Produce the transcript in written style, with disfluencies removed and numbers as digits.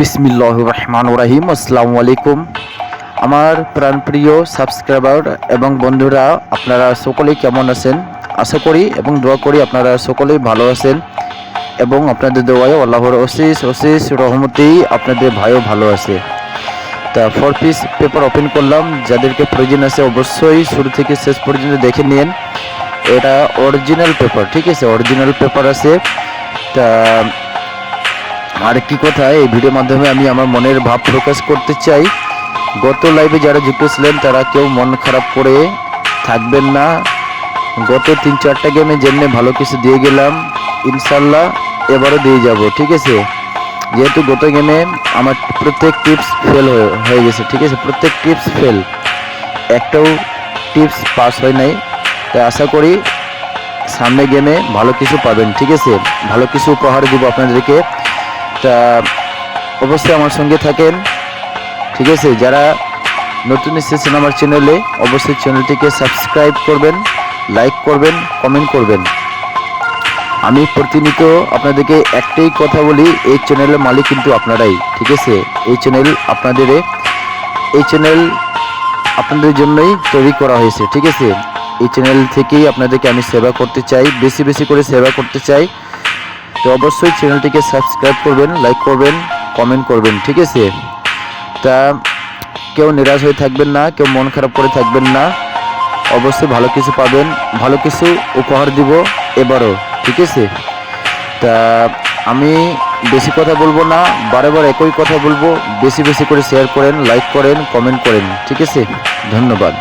বিসমিল্লাহির রহমানির রহিম। আসসালামু আলাইকুম আমার প্রাণপ্রিয় সাবস্ক্রাইবার এবং বন্ধুরা, আপনারা সকলেই কেমন আছেন? আশা করি এবং দোয়া করি আপনারা সকলেই ভালো আছেন এবং আপনাদের দোয়ায় আল্লাহর অশেষ রহমতেই আপনাদের ভাইও ভালো আছে। তা 4 পিস পেপার ওপেন করলাম। যাদেরকে প্রয়োজন আছে অবশ্যই শুরু থেকে শেষ পর্যন্ত দেখে নিন। এটা অরিজিনাল পেপার, ঠিক আছে? অরিজিনাল পেপার আছে। তা আর কি কথা, এই ভিডিওর মাধ্যমে আমি আমার মনের ভাব প্রকাশ করতে চাই। গত লাইভে যারা যুক্ত ছিলেন তারা কেউ মন খারাপ করে থাকবেন না। গত 3-4টা গেমে যেমনি ভালো কিছু দিয়ে গেলাম, ইনশাল্লাহ এবারও দিয়ে যাব, ঠিক আছে? যেহেতু গত গেমে আমার প্রত্যেক টিপস ফেল হয়ে গেছে, ঠিক আছে? প্রত্যেক টিপস ফেল, একটাও টিপস পাস হয় নাই। তাই আশা করি সামনে গেমে ভালো কিছু পাবেন, ঠিক আছে? ভালো কিছু উপহার দেবো আপনাদেরকে। তা অবশ্যই আমার সঙ্গে থাকেন, ঠিক আছে? যারা নতুন এসেছেন আমার চ্যানেলে, অবশ্যই চ্যানেলটিকে সাবস্ক্রাইব করবেন, লাইক করবেন, কমেন্ট করবেন। আমি প্রতিনিয়ত আপনাদেরকে একটাই কথা বলি, এই চ্যানেলের মালিক কিন্তু আপনারাই, ঠিক আছে? এই চ্যানেল আপনাদের জন্যই তৈরি করা হয়েছে, ঠিক আছে? এই চ্যানেল থেকেই আপনাদেরকে আমি সেবা করতে চাই, বেশি করে সেবা করতে চাই। তো অবশ্যই চ্যানেলটিকে সাবস্ক্রাইব করবেন, লাইক করবেন, কমেন্ট করবেন, ঠিক আছে? তা কেউ নিরাশ হয়ে থাকবেন না, কেউ মন খারাপ করে থাকবেন না। অবশ্যই ভালো কিছু পাবেন, ভালো কিছু উপহার দিব এবারও, ঠিক আছে? তা আমি বেশি কথা বলবো না, বারে একই কথা বলবো। বেশি করে শেয়ার করেন, লাইক করেন, কমেন্ট করেন, ঠিক আছে? ধন্যবাদ।